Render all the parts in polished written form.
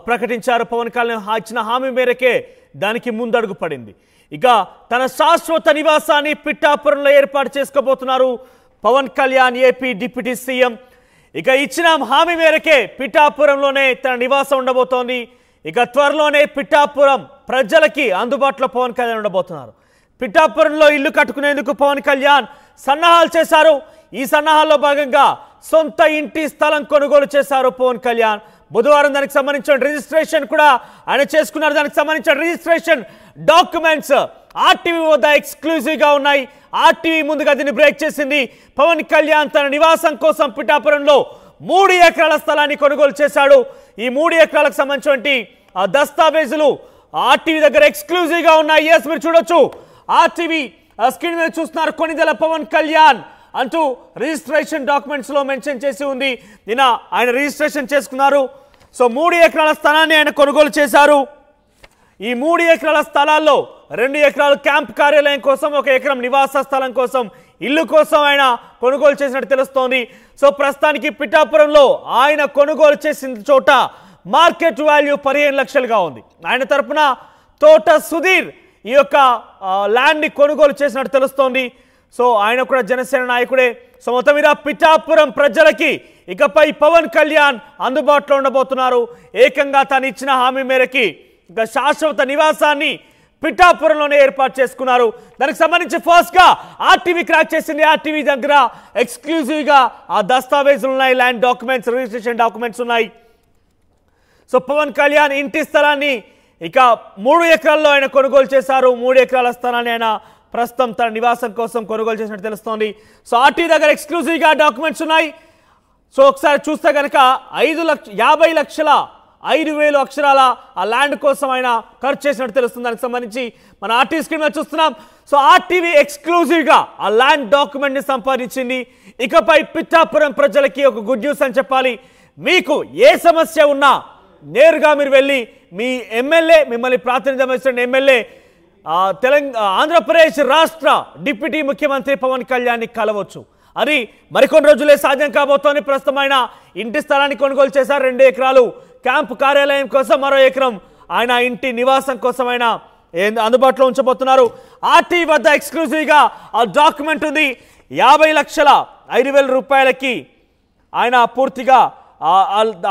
ప్రకటించారు. పవన్ కళ్యాణ్ ఇచ్చిన హామీ మేరకే దానికి ముందడుగు పడింది. ఇక తన శాశ్వత నివాసాన్ని పిఠాపురంలో ఏర్పాటు చేసుకోబోతున్నారు Pawan Kalyan, AP deputy CM. ఇక ఇచ్చిన హామీ మేరకే పిఠాపురంలోనే తన నివాసం ఉండబోతోంది. ఇక త్వరలోనే పిఠాపురం ప్రజలకి అందుబాటులో పవన్ కళ్యాణ్ ఉండబోతున్నారు. పిఠాపురంలో ఇల్లు కట్టుకునేందుకు పవన్ కళ్యాణ్ సన్నాహాలు చేశారు. ఈ సన్నాహాల్లో భాగంగా సొంత ఇంటి స్థలం కొనుగోలు చేశారు పవన్ కళ్యాణ్. బుధవారం దానికి సంబంధించిన రిజిస్ట్రేషన్ కూడా ఆయన చేసుకున్నారు. దానికి సంబంధించిన రిజిస్ట్రేషన్ డాక్యుమెంట్స్ ఆర్టీవీ వద్ద ఎక్స్క్లూజివ్గా ఉన్నాయి. ఆర్టీవీ ముందుగా దీన్ని బ్రేక్ చేసింది. పవన్ కళ్యాణ్ తన నివాసం కోసం పిఠాపురంలో 3 ఎకరాల స్థలాన్ని కొనుగోలు చేశాడు. ఈ 3 ఎకరాలకు సంబంధించినటువంటి దస్తావేజులు ఆర్టీవీ దగ్గర ఎక్స్క్లూజివ్గా ఉన్నాయి. ఎస్, మీరు చూడొచ్చు, ఆర్టీవీ స్క్రీన్ మీద చూస్తున్నారు. కొణిదెల పవన్ కళ్యాణ్ అంటూ రిజిస్ట్రేషన్ డాక్యుమెంట్స్ లో మెన్షన్ చేసి ఉంది. నిన్న ఆయన రిజిస్ట్రేషన్ చేసుకున్నారు. సో 3 ఎకరాల స్థలాన్ని ఆయన కొనుగోలు చేశారు. ఈ 3 ఎకరాల స్థలాల్లో 2 ఎకరాలు క్యాంప్ కార్యాలయం కోసం, 1 ఎకరం నివాస స్థలం కోసం, ఇల్లు కోసం ఆయన కొనుగోలు చేసినట్టు తెలుస్తోంది. సో ప్రస్తుతానికి పిఠాపురంలో ఆయన కొనుగోలు చేసిన చోట మార్కెట్ వాల్యూ 15 లక్షలుగా ఉంది. ఆయన తరపున తోట సుధీర్ ఈ యొక్క ల్యాండ్ని కొనుగోలు చేసినట్టు తెలుస్తోంది. సో ఆయన కూడా జనసేన నాయకుడే. సో మొత్తం మీద పిఠాపురం ప్రజలకి ఇకపై పవన్ కళ్యాణ్ అందుబాటులో ఉండబోతున్నారు. ఏకంగా తను ఇచ్చిన హామీ మేరకి ఇక శాశ్వత నివాసాన్ని పిఠాపురంలోనే ఏర్పాటు చేసుకున్నారు. దానికి సంబంధించి ఫస్ట్ గా ఆర్టీవీ క్రాక్ చేసింది. ఆర్టీవీ దగ్గర ఎక్స్క్లూజివ్ గా ఆ దస్తావేజులు ఉన్నాయి, ల్యాండ్ డాక్యుమెంట్స్, రిజిస్ట్రేషన్ డాక్యుమెంట్స్ ఉన్నాయి. సో పవన్ కళ్యాణ్ ఇంటి స్థలాన్ని ఇక 3 ఎకరాల్లో ఆయన కొనుగోలు చేశారు. 3 ఎకరాల స్థలాన్ని ఆయన ప్రస్తుతం తన నివాసం కోసం కొనుగోలు చేసినట్టు తెలుస్తోంది. సో ఆర్టీవీ దగ్గర ఎక్స్క్లూజివ్ గా డాక్యుమెంట్స్ ఉన్నాయి. సో ఒకసారి చూస్తే కనుక 50,05,000 అక్షరాల ఆ ల్యాండ్ కోసం ఆయన ఖర్చు చేసినట్టు తెలుస్తుంది. దానికి సంబంధించి మన ఆర్టీవీ స్క్రీన్ మీద చూస్తున్నాం. సో ఆర్టీవీ ఎక్స్క్లూజివ్ గా ఆ ల్యాండ్ డాక్యుమెంట్ ని సంపాదించింది. ఇకపై పిఠాపురం ప్రజలకి ఒక గుడ్ న్యూస్ అని చెప్పాలి. మీకు ఏ సమస్య ఉన్నా నేరుగా మీరు వెళ్ళి మీ ఎమ్మెల్యే, మిమ్మల్ని ప్రాతినిధ్యం వహిస్తున్న ఎమ్మెల్యే, ఆంధ్రప్రదేశ్ రాష్ట్ర డిప్యూటీ ముఖ్యమంత్రి పవన్ కళ్యాణ్ ని కలవచ్చు. అది మరికొన్ని రోజులే సాధ్యం కాబోతోంది. ప్రస్తుతం ఆయన ఇంటి స్థలాన్ని కొనుగోలు చేశారు. 2 ఎకరాలు క్యాంప్ కార్యాలయం కోసం, మరో ఎకరం ఆయన ఇంటి నివాసం కోసం ఆయన అందుబాటులో ఉంచబోతున్నారు. ఆర్టీవీ వద్ద ఎక్స్క్లూజివ్ గా ఆ డాక్యుమెంట్ ఉంది. 50,05,000 రూపాయలకి ఆయన పూర్తిగా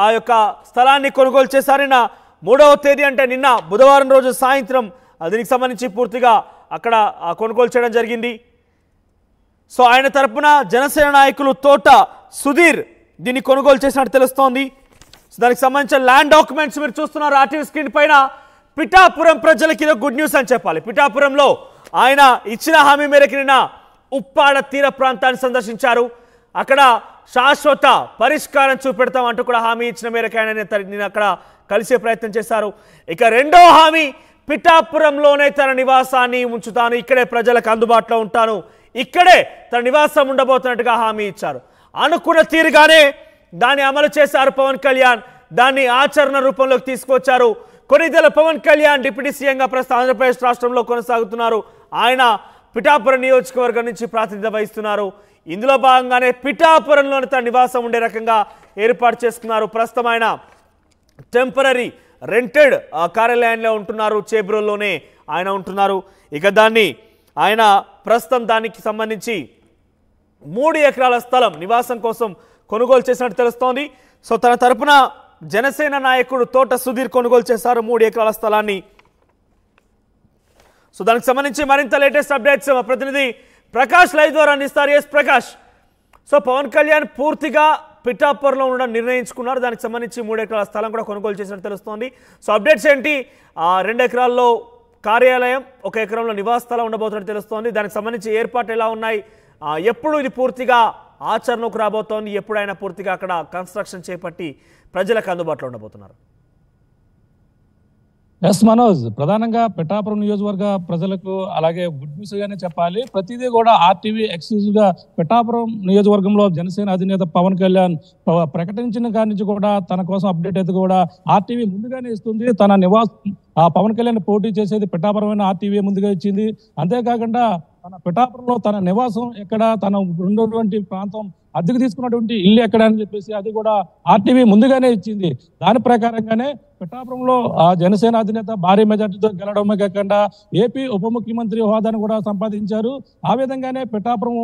ఆ యొక్క స్థలాన్ని కొనుగోలు చేశారు. నిన్న 3వ తేదీ అంటే నిన్న బుధవారం రోజు సాయంత్రం దీనికి సంబంధించి పూర్తిగా అక్కడ కొనుగోలు చేయడం జరిగింది. సో ఆయన తరపున జనసేన నాయకులు తోట సుధీర్ దీన్ని కొనుగోలు చేసినట్టు తెలుస్తోంది. సో దానికి సంబంధించిన ల్యాండ్ డాక్యుమెంట్స్ మీరు చూస్తున్నారు ఆర్టీవీ స్క్రీన్ పైన. పిఠాపురం ప్రజలకి ఇది గుడ్ న్యూస్ అని చెప్పాలి. పిఠాపురంలో ఆయన ఇచ్చిన హామీ మేరకు నిన్న ఉప్పాడ తీర ప్రాంతాన్ని సందర్శించారు. అక్కడ శాశ్వత పరిష్కారం చూపెడతాం అంటూ కూడా హామీ ఇచ్చిన మేరకు ఆయన నేను అక్కడ కలిసే ప్రయత్నం చేశారు. ఇక రెండో హామీ, పిఠాపురంలోనే తన నివాసాన్ని ఉంచుతాను, ఇక్కడే ప్రజలకు అందుబాటులో ఉంటాను, ఇక్కడే తన నివాసం ఉండబోతున్నట్టుగా హామీ ఇచ్చారు. అనుకున్న తీరుగానే దాన్ని అమలు చేశారు పవన్ కళ్యాణ్. దాన్ని ఆచరణ రూపంలోకి తీసుకొచ్చారు. కొణిదెల పవన్ కళ్యాణ్ డిప్యూటీ సీఎంగా ప్రస్తుతం ఆంధ్రప్రదేశ్ రాష్ట్రంలో కొనసాగుతున్నారు. ఆయన పిఠాపురం నియోజకవర్గం నుంచి ప్రాతినిధ్యం వహిస్తున్నారు. ఇందులో భాగంగానే పిఠాపురంలోని తన నివాసం ఉండే రకంగా ఏర్పాటు చేసుకున్నారు. ప్రస్తుతం ఆయన టెంపరీ రెంటెడ్ కార్యాలయంలో ఉంటున్నారు. చేబ్రోల్లోనే ఆయన ఉంటున్నారు. ఇక దాన్ని ఆయన ప్రస్తుతం దానికి సంబంధించి 3 ఎకరాల స్థలం నివాసం కోసం కొనుగోలు చేసినట్టు తెలుస్తోంది. సో తన తరపున జనసేన నాయకుడు తోట సుధీర్ కొనుగోలు చేశారు 3 ఎకరాల స్థలాన్ని. సో దానికి సంబంధించి మరింత లేటెస్ట్ అప్డేట్స్ మా ప్రతినిధి ప్రకాష్ లైవ్ ద్వారా అందిస్తారు. ఎస్ ప్రకాష్, సో పవన్ కళ్యాణ్ పూర్తిగా పిఠాపురంలో ఉండడం నిర్ణయించుకున్నారు. దానికి సంబంధించి 3 ఎకరాల స్థలం కూడా కొనుగోలు చేసినట్టు తెలుస్తోంది. సో అప్డేట్స్ ఏంటి? 2 ఎకరాల్లో కార్యాలయం, 1 ఎకరంలో నివాస స్థలం ఉండబోతున్నట్టు తెలుస్తోంది. దానికి సంబంధించి ఏర్పాట్లు ఎలా ఉన్నాయి, ఎప్పుడు ఇది పూర్తిగా ఆచరణకు రాబోతోంది, ఎప్పుడు ఆయన పూర్తిగా అక్కడ కన్స్ట్రక్షన్ చేపట్టి ప్రజలకు అందుబాటులో ఉండబోతున్నారు? ఎస్ మనోజ్, ప్రధానంగా పిఠాపురం నియోజకవర్గ ప్రజలకు అలాగే గుడ్ న్యూస్ గానే చెప్పాలి. ప్రతిదీ కూడా ఆర్టీవీ ఎక్స్క్లూజివ్ గా పిఠాపురం నియోజకవర్గంలో జనసేన అధినేత పవన్ కళ్యాణ్ ప్రకటించిన కాడి నుంచి కూడా తన కోసం అప్డేట్ అయితే కూడా ఆర్టీవీ ముందుగానే ఇస్తుంది. తన నివాసం పవన్ కళ్యాణ్ పోటీ చేసేది పిఠాపురమైన ఆర్టీవీ ముందుగా ఇచ్చింది. అంతేకాకుండా తన పిఠాపురంలో తన నివాసం ఎక్కడ, తన ఉన్నటువంటి ప్రాంతం, అద్దెకు తీసుకున్నటువంటి ఇల్లు ఎక్కడ అని చెప్పేసి అది కూడా ఆర్టీవీ ముందుగానే ఇచ్చింది. దాని ప్రకారంగానే పిఠాపురంలో జనసేన అధినేత భారీ మెజార్టీతో గెలవడమే కాకుండా ఏపీ ఉప ముఖ్యమంత్రి హోదాను కూడా సంపాదించారు. ఆ విధంగానే పిఠాపురం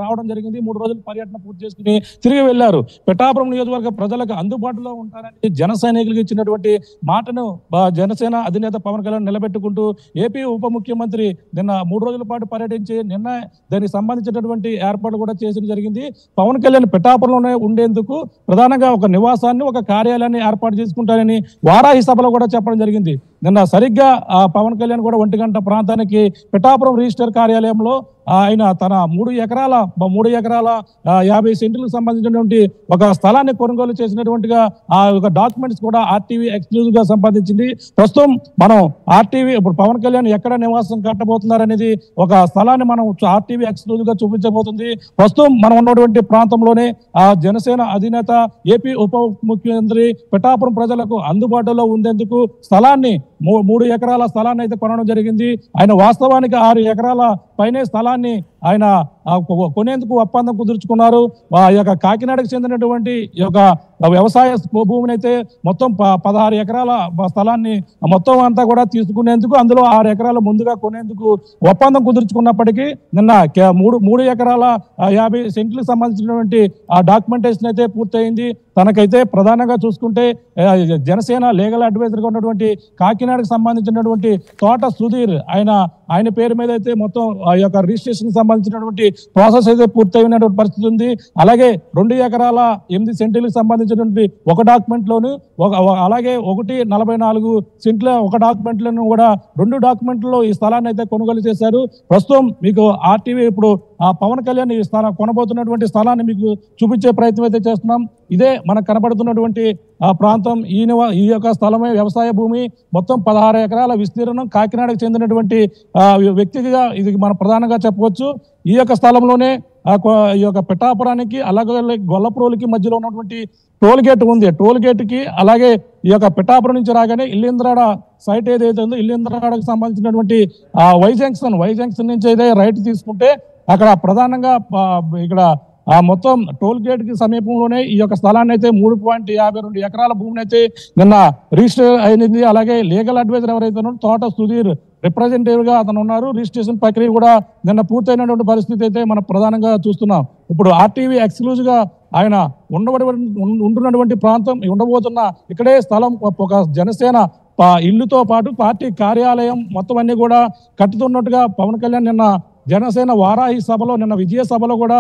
రావడం జరిగింది. 3 రోజుల పర్యటన పూర్తి చేసుకుని తిరిగి వెళ్లారు. పిఠాపురం నియోజకవర్గ ప్రజలకు అందుబాటులో ఉంటారని జన సైనికులకు ఇచ్చినటువంటి మాటను జనసేన అధినేత పవన్ కళ్యాణ్ నిలబెట్టుకుంటూ ఏపీ ఉప ముఖ్యమంత్రి నిన్న 3 రోజుల పాటు పర్యటించి నిన్న దానికి సంబంధించినటువంటి ఏర్పాటు కూడా చేసిన జరిగింది. పవన్ కళ్యాణ్ పిఠాపురంలోనే ఉండేందుకు ప్రధానంగా ఒక నివాసాన్ని ఒక కార్యాలయాన్ని ఏర్పాటు చేసుకుంటారని వారాహి సభలో కూడా చెప్పడం జరిగింది. నిన్న సరిగ్గా పవన్ కళ్యాణ్ కూడా 1 గంట ప్రాంతానికి పిఠాపురం రిజిస్టర్ కార్యాలయంలో ఆయన తన 3 ఎకరాల 50 సెంట్లకు సంబంధించినటువంటి ఒక స్థలాన్ని కొనుగోలు చేసినటువంటిగా ఆ ఒక డాక్యుమెంట్స్ కూడా ఆర్టీవీ ఎక్స్క్లూజివ్ గా సంపాదించింది. ప్రస్తుతం మనం ఆర్టీవీ ఇప్పుడు పవన్ కళ్యాణ్ ఎక్కడ నివాసం కట్టబోతున్నారు అనేది ఒక స్థలాన్ని మనం ఆర్టీవీ ఎక్స్క్లూజివ్ గా చూపించబోతుంది. ప్రస్తుతం మనం ఉన్నటువంటి ప్రాంతంలోనే ఆ జనసేన అధినేత ఏపీ ఉప ముఖ్యమంత్రి పిఠాపురం ప్రజలకు అందుబాటులో ఉండేందుకు స్థలాన్ని 3 ఎకరాల స్థలాన్ని అయితే కొనడం జరిగింది. ఆయన వాస్తవానికి 6 ఎకరాల పైనే స్థలాన్ని ఆయన కొనేందుకు ఒప్పందం కుదుర్చుకున్నారు. ఆ యొక్క కాకినాడకు చెందినటువంటి ఈ యొక్క వ్యవసాయ భూమిని అయితే మొత్తం 16 ఎకరాల స్థలాన్ని మొత్తం అంతా కూడా తీసుకునేందుకు అందులో 6 ఎకరాలు ముందుగా కొనేందుకు ఒప్పందం కుదుర్చుకున్నప్పటికీ నిన్న 3 ఎకరాల 50 సెంట్లకు సంబంధించినటువంటి ఆ డాక్యుమెంటేషన్ అయితే పూర్తయింది. తనకైతే ప్రధానంగా చూసుకుంటే జనసేన లీగల్ అడ్వైజర్ గా ఉన్నటువంటి కాకినాడకు సంబంధించినటువంటి తోట సుధీర్ ఆయన పేరు మీద అయితే మొత్తం ఆ యొక్క రిజిస్ట్రేషన్ సంబంధించినటువంటి ప్రాసెస్ అయితే పూర్తయినటువంటి పరిస్థితి ఉంది. అలాగే 2 ఎకరాల 8 సెంట్లకు సంబంధించినటువంటి ఒక డాక్యుమెంట్ లోను అలాగే 1.44 సెంట్ల ఒక డాక్యుమెంట్ లోను కూడా 2 డాక్యుమెంట్లో ఈ స్థలాన్ని అయితే కొనుగోలు చేశారు. ప్రస్తుతం మీకు ఆర్టీవీ ఇప్పుడు ఆ పవన్ కళ్యాణ్ ఈ స్థలం కొనబోతున్నటువంటి స్థలాన్ని మీకు చూపించే ప్రయత్నం అయితే చేస్తున్నాం. ఇదే మనకు కనబడుతున్నటువంటి ఆ ప్రాంతం. ఈ యొక్క స్థలమే వ్యవసాయ భూమి. మొత్తం 16 ఎకరాల విస్తీర్ణం. కాకినాడకు చెందినటువంటి వ్యక్తిగా ఇది మనం ప్రధానంగా చెప్పవచ్చు. ఈ యొక్క స్థలంలోనే ఈ యొక్క పిఠాపురానికి అలాగే గొల్లప్రోలుకి మధ్యలో ఉన్నటువంటి టోల్ గేట్ ఉంది. టోల్ గేట్ కి అలాగే ఈ యొక్క పిఠాపురం నుంచి రాగానే ఇల్లింద్రాడ సైట్ ఏదైతే ఉందో ఇల్లింద్రాడకు సంబంధించినటువంటి వై జంక్షన్ నుంచి అయితే రైట్ తీసుకుంటే అక్కడ ప్రధానంగా ఇక్కడ మొత్తం టోల్ గేట్ కి సమీపంలోనే ఈ యొక్క స్థలాన్ని అయితే 3.52 ఎకరాల భూమిని అయితే నిన్న రిజిస్టర్ అయింది. అలాగే లీగల్ అడ్వైజర్ ఎవరైతే ఉన్నారో తోట సుధీర్ రిప్రజెంటేటివ్ గా అతను ఉన్నారు. రిజిస్ట్రేషన్ ప్రక్రియ కూడా నిన్న పూర్తయినటువంటి పరిస్థితి అయితే మనం ప్రధానంగా చూస్తున్నాం. ఇప్పుడు ఆర్టీవీ ఎక్స్క్లూజివ్ గా ఆయన ఉంటున్నటువంటి ప్రాంతం ఉండబోతున్న ఇక్కడే స్థలం ఒక జనసేన ఇల్లుతో పాటు పార్టీ కార్యాలయం మొత్తం అన్ని కూడా కట్టుతున్నట్టుగా పవన్ కళ్యాణ్ నిన్న జనసేన వారాహి సభలో నిన్న విజయ సభలో కూడా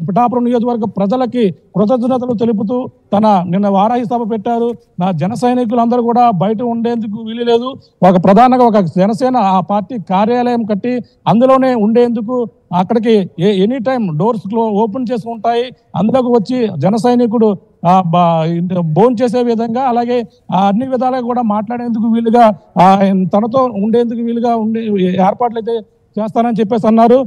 పిఠాపురం నియోజకవర్గ ప్రజలకి కృతజ్ఞతలు తెలుపుతూ నిన్న వారాహి సభ పెట్టారు. నా జన సైనికులందరూ కూడా బయట ఉండేందుకు వీలు లేదు. ప్రధానంగా ఒక జనసేన ఆ పార్టీ కార్యాలయం కట్టి అందులోనే ఉండేందుకు అక్కడికి ఎనీ టైం డోర్స్ ఓపెన్ చేసి ఉంటాయి. అందులోకి వచ్చి జన సైనికుడు భోజనం చేసే విధంగా అలాగే అన్ని విధాలుగా కూడా మాట్లాడేందుకు వీలుగా తనతో ఉండేందుకు వీలుగా ఏర్పాట్లు అయితే చేస్తానని చెప్పేసి అన్నారు.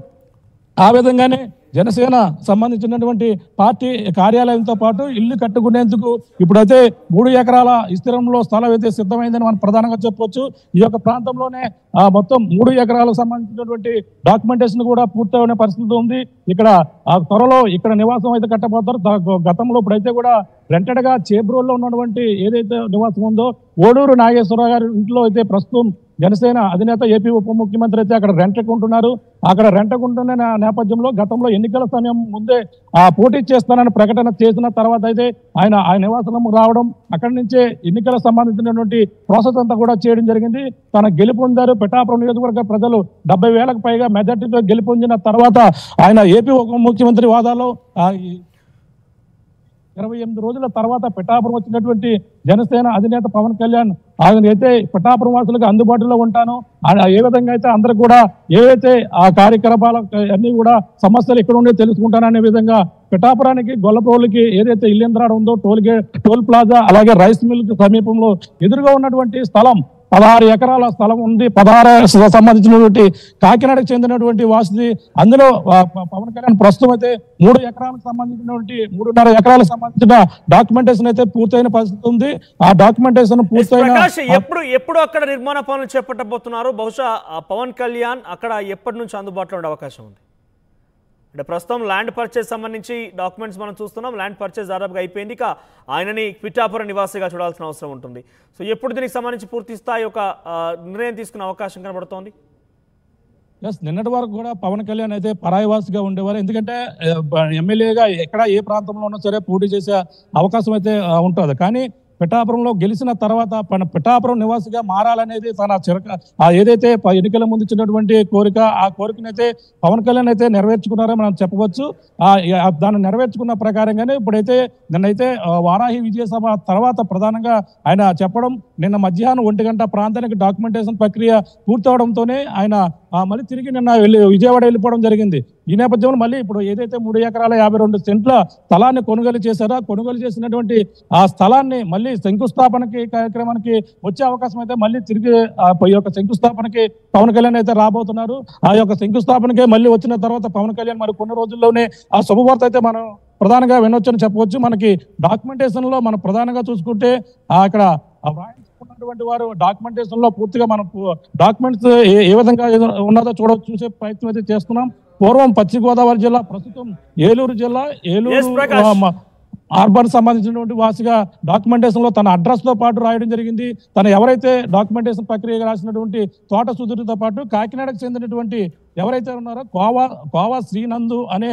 ఆ విధంగానే జనసేన సంబంధించినటువంటి పార్టీ కార్యాలయంతో పాటు ఇల్లు కట్టుకునేందుకు ఇప్పుడైతే 3 ఎకరాల విస్తీర్ణంలో స్థలం అయితే సిద్ధమైందని మనం ప్రధానంగా చెప్పవచ్చు. ఈ యొక్క ప్రాంతంలోనే మొత్తం 3 ఎకరాలకు సంబంధించినటువంటి డాక్యుమెంటేషన్ కూడా పూర్తయిన పరిస్థితి ఉంది. ఇక్కడ త్వరలో ఇక్కడ నివాసం అయితే కట్టబోతారు. గతంలో ఇప్పుడైతే కూడా రెంటెడ్ గా చేబ్రోల్లో ఉన్నటువంటి ఏదైతే నివాసం ఉందో ఓడూరు నాగేశ్వరరావు గారి ఇంట్లో అయితే ప్రస్తుతం జనసేన అధినేత ఏపీ ఉప ముఖ్యమంత్రి అయితే అక్కడ రెంటకుంటున్నారు. అక్కడ రెంటకుంటున్న నేపథ్యంలో గతంలో ఎన్నికల సమయం ముందే పోటీ చేస్తానని ప్రకటన చేసిన తర్వాత అయితే ఆయన నివాసం రావడం అక్కడి నుంచే ఎన్నికల సంబంధించినటువంటి ప్రాసెస్ అంతా కూడా చేయడం జరిగింది. తన గెలుపొందారు. పిఠాపురం నియోజకవర్గ ప్రజలు 70,000కు పైగా మెజార్టీతో గెలుపొందిన తర్వాత ఆయన ఏపీ ఉప ముఖ్యమంత్రి హోదాలో 28 రోజుల తర్వాత పిఠాపురం వచ్చినటువంటి జనసేన అధినేత పవన్ కళ్యాణ్ ఆయన అయితే పిఠాపురం వాసులకు అందుబాటులో ఉంటాను ఏ విధంగా అయితే అందరూ కూడా ఏవైతే ఆ కార్యకలాపాలు అన్ని కూడా సమస్యలు ఎక్కడ ఉండే తెలుసుకుంటాననే విధంగా పిఠాపురానికి గొల్లప్రోలుకి ఏదైతే ఇల్లింద్రాడ ఉందో టోల్ ప్లాజా అలాగే రైస్ మిల్ సమీపంలో ఎదురుగా ఉన్నటువంటి స్థలం 16 ఎకరాల స్థలం ఉంది. 16 సంబంధించినటువంటి కాకినాడకు చెందినటువంటి వాసుది. అందులో పవన్ కళ్యాణ్ ప్రస్తుతం అయితే 3 ఎకరాలకు సంబంధించినటువంటి 3.5 ఎకరాలకు సంబంధించిన డాక్యుమెంటేషన్ అయితే పూర్తయిన పరిస్థితి ఉంది. ఆ డాక్యుమెంటేషన్ పూర్తయిన ఎప్పుడు అక్కడ నిర్మాణ పనులు చేపట్టబోతున్నారు? బహుశా పవన్ కళ్యాణ్ అక్కడ ఎప్పటి నుంచి అందుబాటులో ఉండే అవకాశం ఉంది? అంటే ప్రస్తుతం ల్యాండ్ పర్చేస్ సంబంధించి డాక్యుమెంట్స్ మనం చూస్తున్నాం. ల్యాండ్ పర్చేస్ దాదాపుగా అయిపోయింది. ఇక ఆయనని పిఠాపురం నివాసిగా చూడాల్సిన అవసరం ఉంటుంది. సో ఎప్పుడు దీనికి సంబంధించి పూర్తి స్థాయి ఒక నిర్ణయం తీసుకునే అవకాశం కనబడుతోంది? నిన్నటి వరకు కూడా పవన్ కళ్యాణ్ అయితే పరాయివాసిగా ఉండేవారు. ఎందుకంటే ఎమ్మెల్యేగా ఎక్కడ ఏ ప్రాంతంలో ఉన్నా సరే పోటీ చేసే అవకాశం అయితే ఉంటుంది. కానీ పిఠాపురంలో గెలిచిన తర్వాత పిఠాపురం నివాసిగా మారాలనేది తన ఏదైతే ఎన్నికల ముందు ఇచ్చినటువంటి కోరిక, ఆ కోరికనైతే పవన్ కళ్యాణ్ అయితే నెరవేర్చుకున్నారని మనం చెప్పవచ్చు. దాన్ని నెరవేర్చుకున్న ప్రకారంగానే ఇప్పుడైతే నిన్నైతే వారాహి విజయ సభ తర్వాత ప్రధానంగా ఆయన చెప్పడం, నిన్న మధ్యాహ్నం 1 గంట ప్రాంతానికి డాక్యుమెంటేషన్ ప్రక్రియ పూర్తవడంతోనే ఆయన మళ్ళీ తిరిగి నిన్న విజయవాడ వెళ్ళిపోవడం జరిగింది. ఈ నేపథ్యంలో మళ్ళీ ఇప్పుడు ఏదైతే 3 ఎకరాల 52 సెంట్ల స్థలాన్ని కొనుగోలు చేశారో, కొనుగోలు చేసినటువంటి ఆ స్థలాన్ని మళ్ళీ శంకుస్థాపనకి కార్యక్రమానికి వచ్చే అవకాశం అయితే మళ్ళీ తిరిగి ఈ యొక్క శంకుస్థాపనకి పవన్ కళ్యాణ్ అయితే రాబోతున్నారు. ఆ యొక్క శంకుస్థాపనకే మళ్ళీ వచ్చిన తర్వాత పవన్ కళ్యాణ్ మరి కొన్ని రోజుల్లోనే ఆ శుభవార్త అయితే మనం ప్రధానంగా వినొచ్చని చెప్పవచ్చు. మనకి డాక్యుమెంటేషన్ లో మనం ప్రధానంగా చూసుకుంటే అక్కడ వ్రాయించుకున్నటువంటి వారు డాక్యుమెంటేషన్ లో పూర్తిగా మనం డాక్యుమెంట్స్ ఏ విధంగా ఉన్నదో చూసే ప్రయత్నం అయితే చేస్తున్నాం. పూర్వం పశ్చిమ గోదావరి జిల్లా, ప్రస్తుతం ఏలూరు జిల్లా, ఏలూరు అర్బన్ సంబంధించినటువంటి వాసిగా డాక్యుమెంటేషన్ లో తన అడ్రస్ తో పాటు రాయడం జరిగింది. తను ఎవరైతే డాక్యుమెంటేషన్ ప్రక్రియ రాసినటువంటి తోట సుధీర్తో పాటు కాకినాడకు చెందినటువంటి ఎవరైతే ఉన్నారో కోవా శ్రీనందు అనే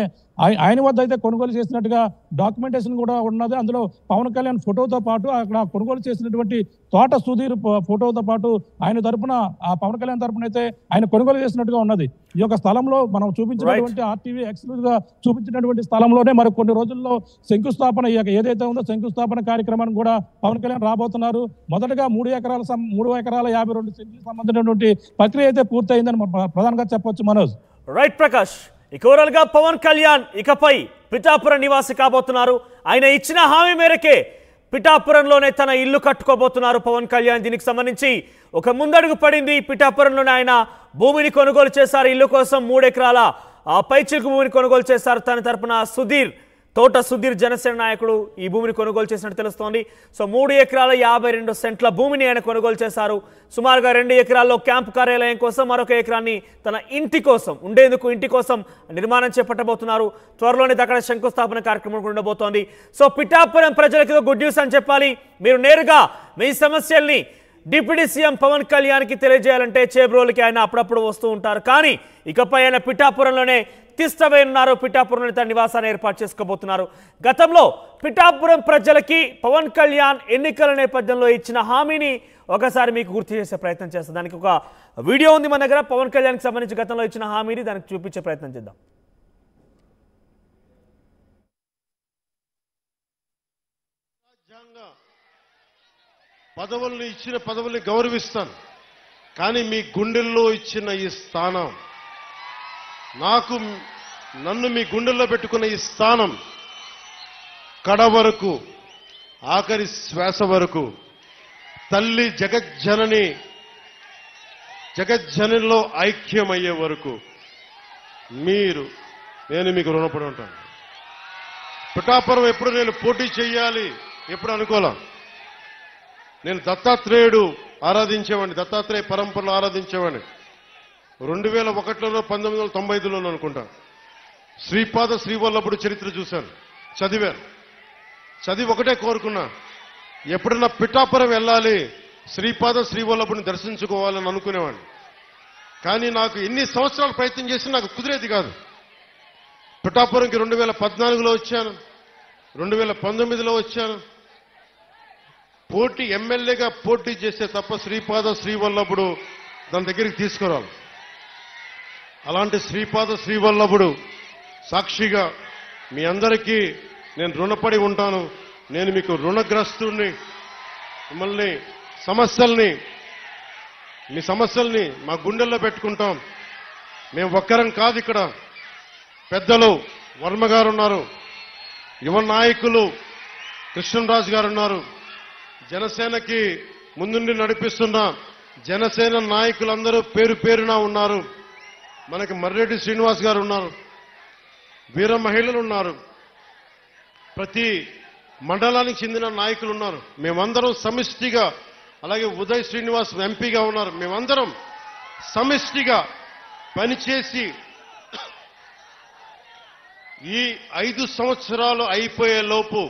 ఆయన వద్ద అయితే కొనుగోలు చేసినట్టుగా డాక్యుమెంటేషన్ కూడా ఉన్నది. అందులో పవన్ కళ్యాణ్ ఫోటోతో పాటు అక్కడ కొనుగోలు చేసినటువంటి తోట సుధీర్ ఫోటోతో పాటు ఆయన తరపున పవన్ కళ్యాణ్ తరపున అయితే ఆయన కొనుగోలు చేసినట్టుగా ఉన్నది. ఈ యొక్క స్థలంలో మనం చూపించినటువంటి RTV ఎక్స్క్లూజివ్ గా చూపించినటువంటి స్థలంలోనే మరి కొన్ని రోజుల్లో శంకుస్థాపన ఏదైతే ఉందో శంకుస్థాపన కార్యక్రమాన్ని కూడా పవన్ కళ్యాణ్ రాబోతున్నారు. మొదటగా 3 ఎకరాల 52 సెంట్లకు సంబంధించినటువంటి ప్రక్రియ అయితే పూర్తయిందని ప్రధానంగా చెప్పొచ్చు. మనోజ్. రైట్ ప్రకాష్. ఓవరాల్ గా పవన్ కళ్యాణ్ ఇకపై పిఠాపురం నివాసి కాబోతున్నారు. ఆయన ఇచ్చిన హామీ మేరకే పిఠాపురంలోనే తన ఇల్లు కట్టుకోబోతున్నారు పవన్ కళ్యాణ్. దీనికి సంబంధించి ఒక ముందడుగు పడింది. పిఠాపురంలోనే ఆయన భూమిని కొనుగోలు చేశారు. ఇల్లు కోసం 3 ఎకరాల పైచిలుకు భూమిని కొనుగోలు చేశారు. తన తరపున తోట సుధీర్ జనసేన నాయకుడు ఈ భూమిని కొనుగోలు చేసినట్టు తెలుస్తోంది. సో 3 ఎకరాల 52 సెంట్ల భూమిని ఆయన కొనుగోలు చేశారు. సుమారుగా 2 ఎకరాల్లో క్యాంపు కార్యాలయం కోసం, మరొక ఎకరాన్ని తన ఇంటి కోసం ఇంటి కోసం నిర్మాణం చేపట్టబోతున్నారు. త్వరలోనే అక్కడ శంకుస్థాపన కార్యక్రమం ఉండబోతోంది. సో పిఠాపురం ప్రజలకు గుడ్ న్యూస్ అని చెప్పాలి. మీరు నేరుగా మీ సమస్యల్ని డిప్యూటీ సీఎం పవన్ కళ్యాణ్కి తెలియజేయాలంటే చేబ్రోలుకి ఆయన అప్పుడప్పుడు వస్తూ ఉంటారు. కానీ ఇకపై ఆయన పిఠాపురంలోనే తిష్టవేనున్నారు. పిఠాపురంలో తన నివాసాన్ని ఏర్పాటు చేసుకోబోతున్నారు. గతంలో పిఠాపురం ప్రజలకి పవన్ కళ్యాణ్ ఎన్నికల నేపథ్యంలో ఇచ్చిన హామీని ఒకసారి మీకు గుర్తు చేసే ప్రయత్నం చేస్తాం. దానికి ఒక వీడియో ఉంది మన దగ్గర. పవన్ కళ్యాణ్కి సంబంధించి గతంలో ఇచ్చిన హామీని దానికి చూపించే ప్రయత్నం చేద్దాం. పదవుల్ని ఇచ్చిన పదవుల్ని గౌరవిస్తాను. కానీ మీ గుండెల్లో ఇచ్చిన ఈ స్థానం, నన్ను మీ గుండెల్లో పెట్టుకున్న ఈ స్థానం కడ వరకు, ఆఖరి శ్వాస వరకు, తల్లి జగజ్జననిలో ఐక్యమయ్యే వరకు నేను మీకు రుణపడి ఉంటాను. పిఠాపురం ఎప్పుడు నేను పోటీ చేయాలి ఎప్పుడు అనుకోలే. నేను దత్తాత్రేయుడు ఆరాధించేవాడిని, దత్తాత్రేయ పరంపరలో ఆరాధించేవాడిని. 2001లో 1995లోనూ అనుకుంటా శ్రీపాద శ్రీవల్లభుడు చరిత్ర చూశాను, చదివి ఒకటే కోరుకున్నా, ఎప్పుడన్నా పిఠాపురం వెళ్ళాలి, శ్రీపాద శ్రీవల్లభుడిని దర్శించుకోవాలని అనుకునేవాడిని. కానీ నాకు ఎన్ని సంవత్సరాలు ప్రయత్నం చేసినా నాకు కుదిరేది కాదు. పిఠాపురంకి 2014లో వచ్చాను, 2019లో వచ్చాను. ఎమ్మెల్యేగా పోటీ చేస్తే తప్ప శ్రీపాద శ్రీవల్లభుడు దాని దగ్గరికి తీసుకురాలి. అలాంటి శ్రీపాద శ్రీవల్లభుడు సాక్షిగా మీ అందరికీ నేను రుణపడి ఉంటాను. నేను మీకు రుణగ్రస్తుడిని. మిమ్మల్ని మీ సమస్యల్ని మా గుండెల్లో పెట్టుకుంటాం. మేము ఒక్కరం కాదు, ఇక్కడ పెద్దలు వర్మ గారు ఉన్నారు, యువ నాయకులు కృష్ణరాజు గారు ఉన్నారు, జనసేనకి ముందుండి నడిపిస్తున్న జనసేన నాయకులందరూ పేరు పేరున ఉన్నారు. మనకి మర్రెడ్డి శ్రీనివాస్ గారు ఉన్నారు, వీర మహిళలు ఉన్నారు, ప్రతి మండలానికి చెందిన నాయకులు ఉన్నారు. మేమందరం సమిష్టిగా, అలాగే ఉదయ్ శ్రీనివాస్ ఎంపీగా ఉన్నారు, మేమందరం సమిష్టిగా పనిచేసి ఈ 5 సంవత్సరాలు అయిపోయే లోపు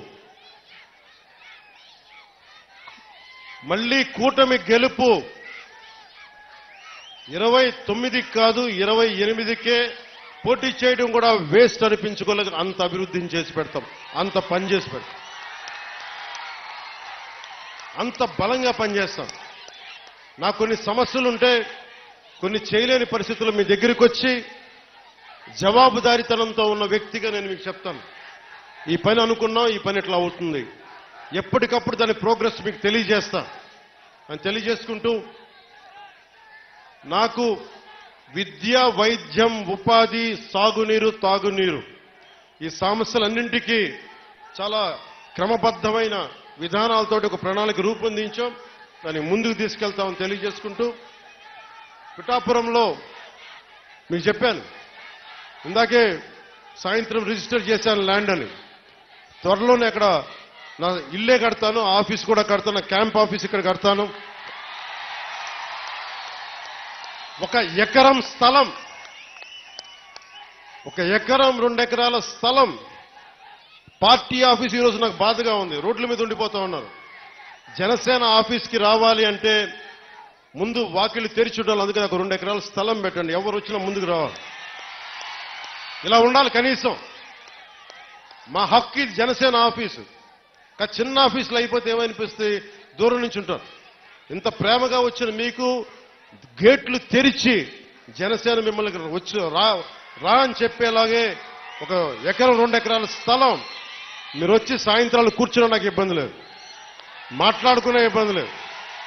మళ్ళీ కూటమి గెలుపు 29 కాదు 28కే పోటీ చేయడం కూడా వేస్ట్ అనిపించుకోలేదు. అంత అభివృద్ధిని చేసి పెడతాం, అంత పని చేసి పెడతాం, అంత బలంగా పనిచేస్తాం. నాకు కొన్ని సమస్యలుంటే కొన్ని చేయలేని పరిస్థితులు మీ దగ్గరికి వచ్చి జవాబుదారీతనంతో ఉన్న వ్యక్తిగా నేను మీకు చెప్తాను. ఈ పని అనుకున్నాం, ఈ పని ఎట్లా అవుతుంది, ఎప్పటికప్పుడు దాని ప్రోగ్రెస్ మీకు తెలియజేస్తా అని తెలియజేసుకుంటూ, నాకు విద్య, వైద్యం, ఉపాధి, సాగునీరు, తాగునీరు ఈ సమస్యలన్నింటికీ చాలా క్రమబద్ధమైన విధానాలతో ఒక ప్రణాళిక రూపొందించాం. దాన్ని ముందుకు తీసుకెళ్తామని తెలియజేసుకుంటూ, పిఠాపురంలో మీకు చెప్పాను ఇందాకే, సాయంత్రం రిజిస్టర్ చేశాను ల్యాండ్ అని. త్వరలోనే అక్కడ నా ఇల్లే కడతాను, ఆఫీస్ కూడా కడతాను, క్యాంప్ ఆఫీస్ ఇక్కడ కడతాను. 1 ఎకరం స్థలం, 1 ఎకరం 2 ఎకరాల స్థలం పార్టీ ఆఫీస్ ఈరోజు నాకు బాధగా ఉంది. రోడ్ల మీద ఉండిపోతా ఉన్నారు. జనసేన ఆఫీస్కి రావాలి అంటే ముందు వాకిలి తెరిచి ఉండాలి. అందుకే నాకు 2 ఎకరాల స్థలం పెట్టండి, ఎవరు వచ్చినా ముందుకు రావాలి. ఇలా ఉండాలి కనీసం. మా హక్కు ఇది జనసేన ఆఫీసు. చిన్న ఆఫీసులు అయిపోతే ఏమనిపిస్తుంది, దూరం నుంచి ఉంటారు. ఇంత ప్రేమగా వచ్చిన మీకు గేట్లు తెరిచి జనసేన మిమ్మల్ని వచ్చి రా అని చెప్పేలాగే 1 ఎకరం 2 ఎకరాల స్థలం మీరు వచ్చి సాయంత్రాలు కూర్చున్నా నాకు ఇబ్బంది లేదు, మాట్లాడుకునే ఇబ్బంది లేదు.